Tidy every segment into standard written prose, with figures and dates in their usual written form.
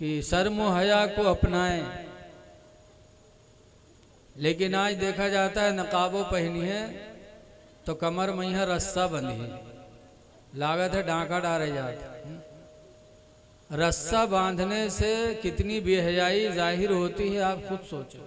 कि शर्म व हया को अपनाएं, लेकिन आज देखा जाता है नकाबो पहनी है तो कमर में यहाँ रस्सा बंधी है, लागत है डांका डाले जाता। रस्सा बांधने से कितनी बेहयाई जाहिर होती है, आप खुद सोचो।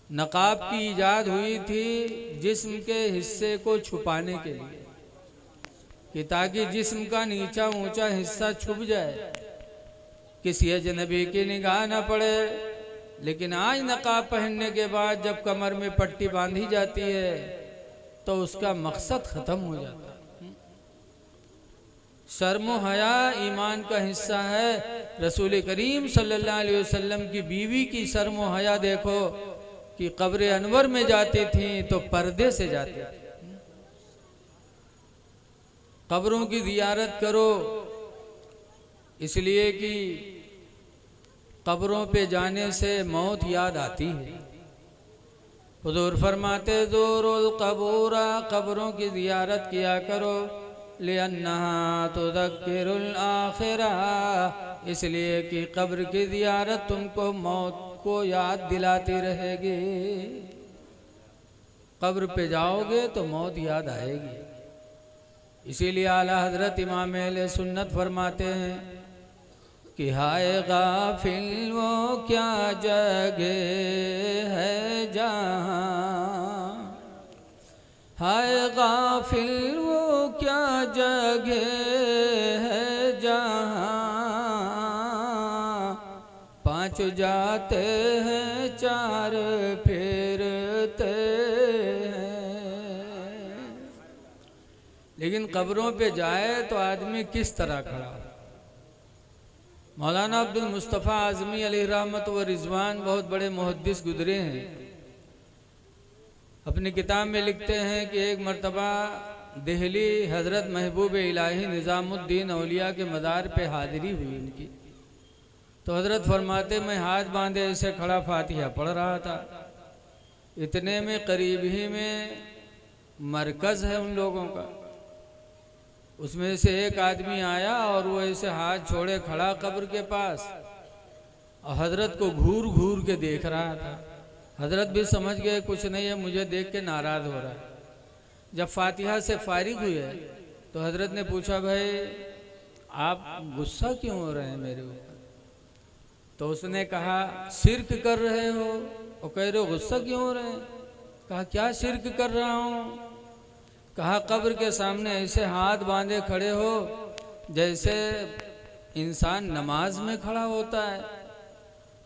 नकाब की इजाद हुई थी जिस्म के हिस्से को छुपाने के लिए, कि ताकि जिस्म का नीचा ऊंचा हिस्सा छुप जाए, किसी अजनबी की निगाह न पड़े। लेकिन आज नकाब पहनने के बाद जब कमर में पट्टी बांधी जाती है तो उसका मकसद खत्म हो जाता है। शर्म व हया ईमान का हिस्सा है। रसूल करीम सल्लल्लाहु अलैहि वसल्लम की बीवी की शर्म व हया देखो कि कब्र अनवर में जाती थी तो पर्दे से जाती थी। कब्रों की जियारत करो, इसलिए कि कब्रों पे जाने से मौत याद आती है। हुजूर फरमाते ज़ूरुल क़बूरा, कब्रों की जियारत किया करो, लिअन्नहा तुज़क्किरुल आखिरा, इसलिए कि कब्र की जियारत तुमको मौत को याद दिलाती रहेगी। कब्र पे जाओगे तो मौत याद आएगी। इसीलिए आला हजरत इमाम अहले सुन्नत फरमाते हैं कि हाय गाफिल वो क्या जगह है जहाँ, हाय गाफिल वो क्या जगह है जहाँ, पांच जाते हैं चार फेरते हैं। लेकिन कब्रों पे जाए तो आदमी किस तरह खड़ा। मौलाना अब्दुल मुस्तफ़ा आज़मी अलैहि रहमत व रिज़वान बहुत बड़े मुहद्दिस गुजरे हैं। अपनी किताब में लिखते हैं कि एक मर्तबा दिल्ली हज़रत महबूब इलाही निज़ामुद्दीन औलिया के मज़ार पे हाज़िरी हुई उनकी। तो हज़रत फरमाते मैं हाथ बांधे ऐसे खड़ा फातिहा पढ़ रहा था, इतने में करीब ही में मरकज़ है उन लोगों का, उसमें से एक आदमी आया और वो ऐसे हाथ छोड़े खड़ा कब्र के पास और हजरत को घूर घूर के देख रहा था। हजरत भी समझ गए कुछ नहीं है, मुझे देख के नाराज हो रहा है। जब फातिहा से फारिग हुए तो हजरत ने पूछा भाई आप गुस्सा क्यों हो रहे हैं मेरे ऊपर? तो उसने कहा शिर्क कर रहे हो। और कह रहे हो गुस्सा क्यों हो रहे हैं? कहा क्या शिर्क कर रहा हूँ? कहा कब्र के सामने ऐसे हाथ बांधे खड़े हो जैसे इंसान नमाज में खड़ा होता है,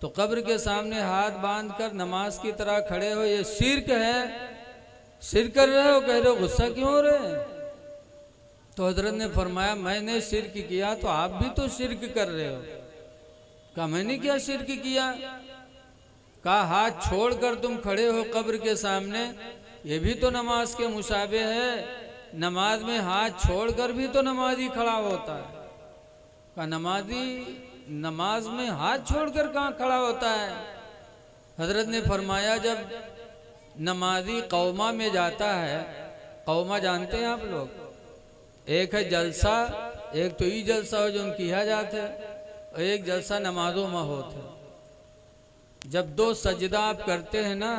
तो कब्र के सामने हाथ बांध कर नमाज की तरह खड़े हो, ये शिर्क है, शिर्क कर रहे हो। कह रहे हो गुस्सा क्यों हो रहे हैं? तो हजरत ने फरमाया मैंने शिर्क किया तो आप भी तो शिर्क कर रहे हो। कहा मैंने क्या शिर्क किया? कहा हाथ छोड़कर तुम खड़े हो कब्र के सामने, ये भी तो नमाज के मुशाबे है। नमाज में हाथ छोड़कर भी तो नमाजी खड़ा होता है। कहा नमाजी नमाज में हाथ छोड़कर कहाँ खड़ा होता है? हजरत ने फरमाया जब नमाजी कौमा में जाता है, कौमा जानते हैं आप लोग, एक है जलसा, एक तो ये जलसा हो जो किया जाता है, और एक जलसा नमाजों में होता है। जब दो सजदा आप करते हैं ना,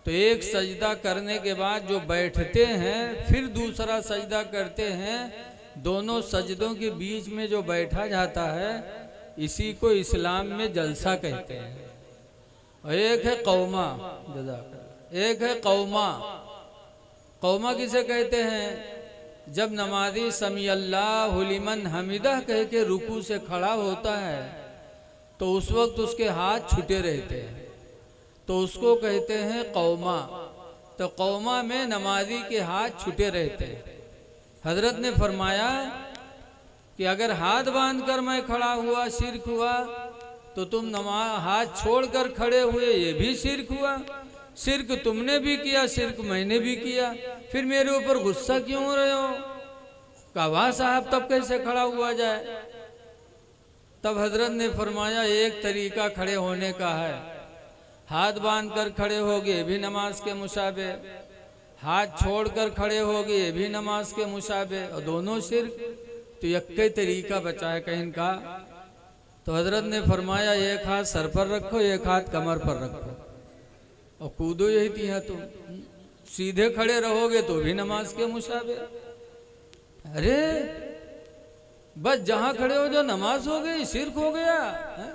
तो एक सजदा करने के बाद जो बैठते हैं फिर दूसरा सजदा करते हैं, दोनों सजदों के बीच में जो बैठा जाता है इसी को इस्लाम में जलसा कहते हैं। और एक है कौमा, एक है कौमा। कौमा किसे कहते हैं? जब नमाजी समी अल्लाहु लिमन हमिदा कह के रुकू से खड़ा होता है तो उस वक्त उसके हाथ छूटे रहते हैं, तो उसको कहते हैं कौमा। तो कौमा में नमाजी के हाथ छूटे रहते हैं। हजरत ने फरमाया कि अगर हाथ बांधकर मैं खड़ा हुआ शिर्क हुआ, तो तुम हाथ छोड़कर खड़े हुए ये भी शिर्क हुआ। शिर्क तुमने भी किया, शिर्क मैंने भी किया, फिर मेरे ऊपर गुस्सा क्यों हो रहे हो? कहा वाह साहब तब कैसे खड़ा हुआ जाए? तब हजरत ने फरमाया एक तरीका खड़े होने का है, हाथ बांधकर खड़े होगे भी नमाज के मुशाबे, हाथ छोड़कर खड़े होगे ये भी नमाज के मुशाबे, और दोनों शिर्क। तो यक्के तरीका बचा है कहीं का तो हजरत ने फरमाया एक हाथ सर पर रखो, एक हाथ कमर पर रखो और कूदो यही तिया तुम। सीधे खड़े रहोगे तो भी नमाज के मुशाबे। अरे बस जहां खड़े हो जो नमाज हो गई, शिर्क हो गया है?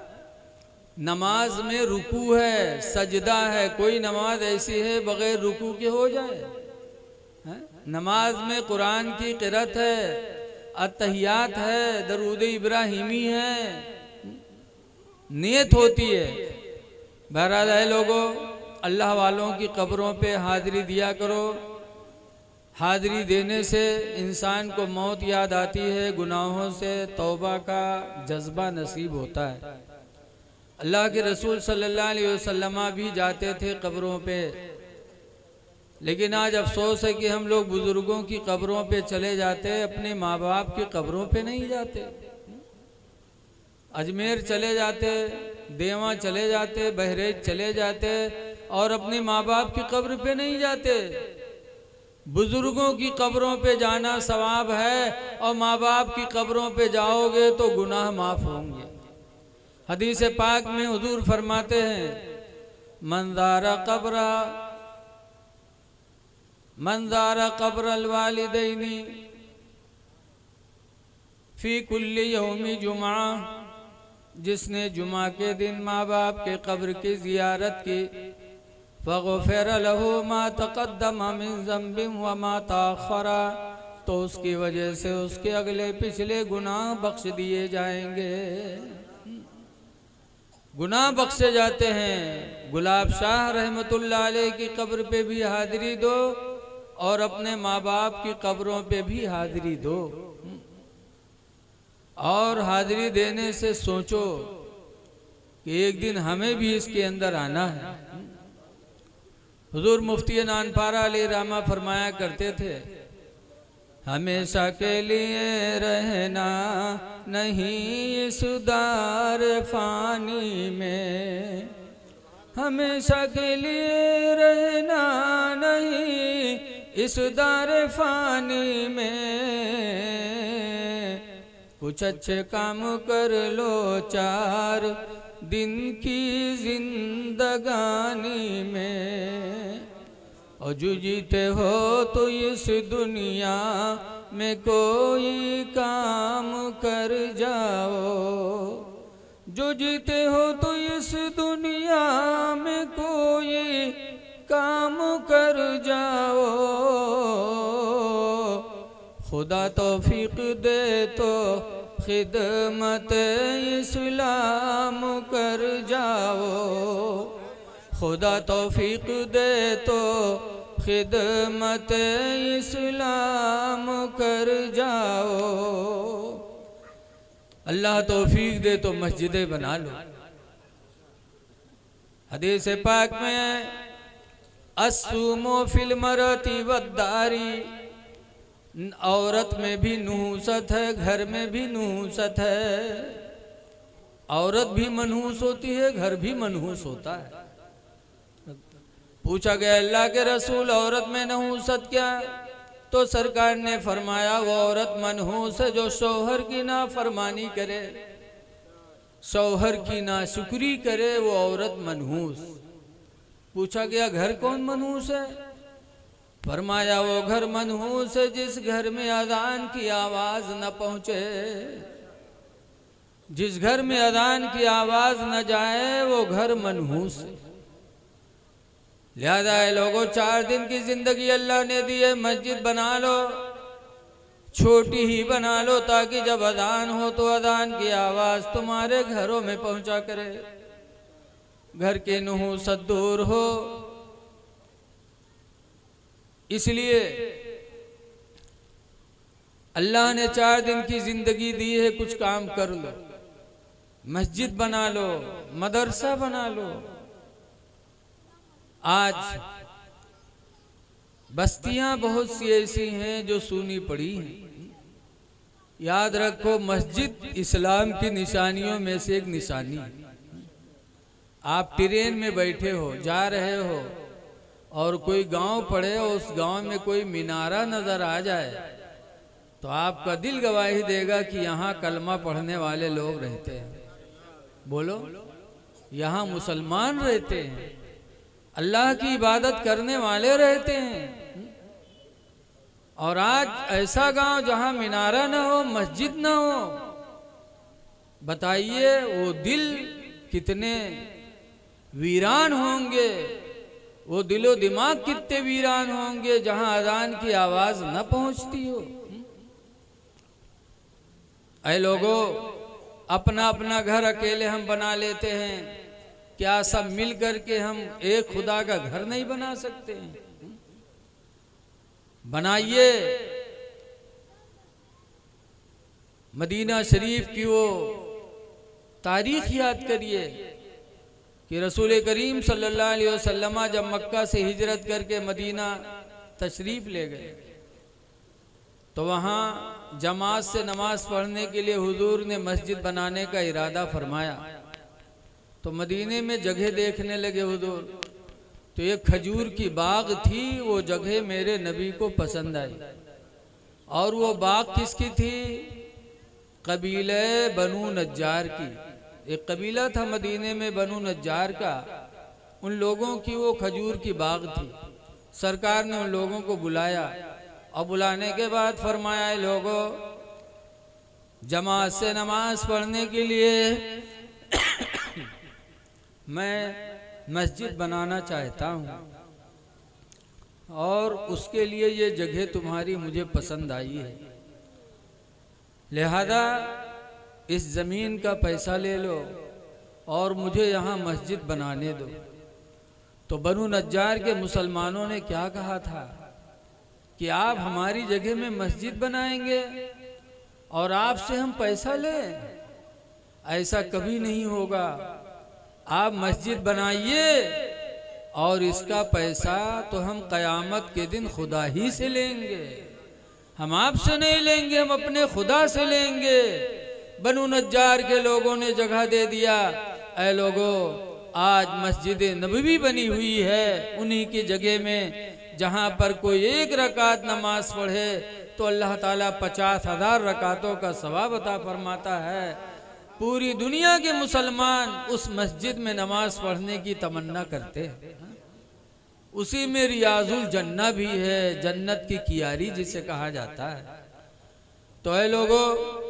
नमाज में रुकू है, सजदा है, कोई नमाज ऐसी है बगैर रुकू के हो जाए है? नमाज में कुरान की क़िरात है, अत्तहियात है, दरूद इब्राहिमी है, नियत होती है। बहरहाल है लोगों, अल्लाह वालों की कब्रों पे हाजिरी दिया करो। हाजिरी देने से इंसान को मौत याद आती है, गुनाहों से तौबा का जज्बा नसीब होता है। अल्लाह के रसूल सल्लल्लाहु अलैहि वसल्लम भी जाते थे कब्रों पे, लेकिन आज अफसोस है कि हम लोग बुजुर्गों की कब्रों पे चले जाते, अपने माँ बाप की कब्रों पे नहीं जाते। अजमेर चले जाते, देवा चले जाते, बहरेज चले जाते और अपने माँ बाप की कब्र पे नहीं जाते। बुजुर्गों की कब्रों पे जाना सवाब है और माँ बाप की कब्रों पे जाओगे तो गुनाह माफ होंगे। हदीस पाक में हुजूर फरमाते हैं, मंदारा कब्र अलवालिदैनी फी कुल्ली यौमी जुमा, जिसने जुमा के दिन माँ बाप के कब्र की जियारत की, फ़ग़फ़िर लहू मा तक़द्दम मिन ज़ंबिन व मा तअख़्ख़रा, तो उसकी वजह से उसके अगले पिछले गुनाह बख्श दिए जाएंगे। गुनाह बख्शे जाते हैं। गुलाब शाह रहमतुल्लाह अलैह की कब्र पे भी हाजिरी दो और अपने माँ बाप की कब्रों पे भी हाजिरी दो। और हाजिरी देने से सोचो कि एक दिन हमें भी इसके अंदर आना है। हुजूर मुफ्ती नानपारा अली रामा फरमाया करते थे, हमेशा के लिए रहना नहीं इस दार फानी में, हमेशा के लिए रहना नहीं इस दार फानी में, कुछ अच्छे काम कर लो 4 दिन की जिंदगानी में, और जो जीते हो तो इस दुनिया में कोई काम कर जाओ, जो जीते हो तो इस दुनिया में कोई काम कर जाओ, खुदा तौफीक दे तो खिदमत इस्लाम कर जाओ, खुदा तौफीक दे तो खिदमत इस्लाम कर जाओ। अल्लाह तौफीक दे तो मस्जिदें बना लो। हदीस पाक में अस्सुमो फिल मरती वद्दारी, औरत में भी नहूसत है, घर में भी नहूसत है। औरत भी मनहूस होती है, घर भी मनहूस होता है। पूछा गया अल्लाह के रसूल औरत में नहूसत क्या? तो सरकार ने फरमाया वो औरत मनहूस है जो शौहर की नाफरमानी करे, शौहर की नाशुक्री करे, वो औरत मनहूस। पूछा गया घर कौन मनहूस है? फरमाया वो घर मनहूस है जिस घर में अजान की आवाज न पहुंचे, जिस घर में अजान की आवाज न जाए वो घर मनहूस है। लिहाजा है लोगों, 4 दिन की जिंदगी अल्लाह ने दी है, मस्जिद बना लो, छोटी ही बना लो, ताकि जब अजान हो तो अजान की आवाज तुम्हारे घरों में पहुंचा करे, घर के नहूसत दूर हो। इसलिए अल्लाह ने 4 दिन की जिंदगी दी है, कुछ काम कर लो, मस्जिद बना लो, मदरसा बना लो। आज बस्तियां बहुत सी ऐसी हैं जो सूनी पड़ी हैं। याद रखो, मस्जिद इस्लाम की निशानियों में से एक निशानी है। आप ट्रेन में बैठे हो, जा रहे हो और कोई गांव पड़े, उस गांव में कोई मीनारा नजर आ जाए तो आपका दिल गवाही देगा कि यहाँ कलमा पढ़ने वाले लोग रहते हैं। बोलो, यहाँ मुसलमान रहते हैं, अल्लाह की इबादत करने वाले रहते हैं। और आज ऐसा गांव जहां मीनारा ना हो, मस्जिद ना हो, बताइए वो दिल कितने वीरान होंगे, वो दिलो दिमाग कितने वीरान होंगे जहां अजान की आवाज न पहुंचती हो। ऐ लोगों, अपना अपना घर अकेले हम बना लेते हैं, क्या सब मिल करके हम एक खुदा का घर नहीं बना सकते हैं? बनाइए। मदीना शरीफ की वो तारीख याद करिए कि रसूल करीम सल्लल्लाहु अलैहि वसल्लम जब मक्का से हिजरत करके मदीना तशरीफ ले गए तो वहाँ जमात से नमाज पढ़ने के लिए हुजूर ने मस्जिद बनाने का इरादा फरमाया। तो मदीने में जगह देखने लगे हुजूर, तो एक खजूर की बाग थी, वो जगह मेरे नबी को पसंद आई। और वो बाग किसकी थी? कबीले बनु नज्जार की। एक कबीला था मदीने में बनु नज्जार का, उन लोगों की वो खजूर की बाग थी। सरकार ने उन लोगों को बुलाया और बुलाने के बाद फरमाया, लोगों जमात से नमाज पढ़ने के लिए मैं मस्जिद बनाना चाहता हूँ और उसके लिए ये जगह तुम्हारी मुझे पसंद आई है, लिहाजा इस ज़मीन का पैसा ले लो और मुझे यहाँ मस्जिद बनाने दो। तो बनु नज्जार के मुसलमानों ने क्या कहा था कि आप हमारी जगह में मस्जिद बनाएंगे और आपसे हम पैसा लें? ऐसा कभी नहीं होगा। आप मस्जिद बनाइए और इसका पैसा तो हम क़यामत के दिन खुदा ही से लेंगे, हम आपसे नहीं लेंगे, हम अपने खुदा से लेंगे। बनु नज्जार के लोगों ने जगह दे दिया। ऐ लोगों, आज मस्जिद नबवी बनी हुई है उन्हीं की जगह में, जहाँ पर कोई एक रकात नमाज पढ़े तो अल्लाह ताला 50,000 रकातों का सवाब अता फरमाता है। पूरी दुनिया के मुसलमान उस मस्जिद में नमाज पढ़ने की तमन्ना करते हैं। उसी में रियाजुल जन्ना भी है, जन्नत की कियारी जिसे कहा जाता है। तो ऐ लोगों,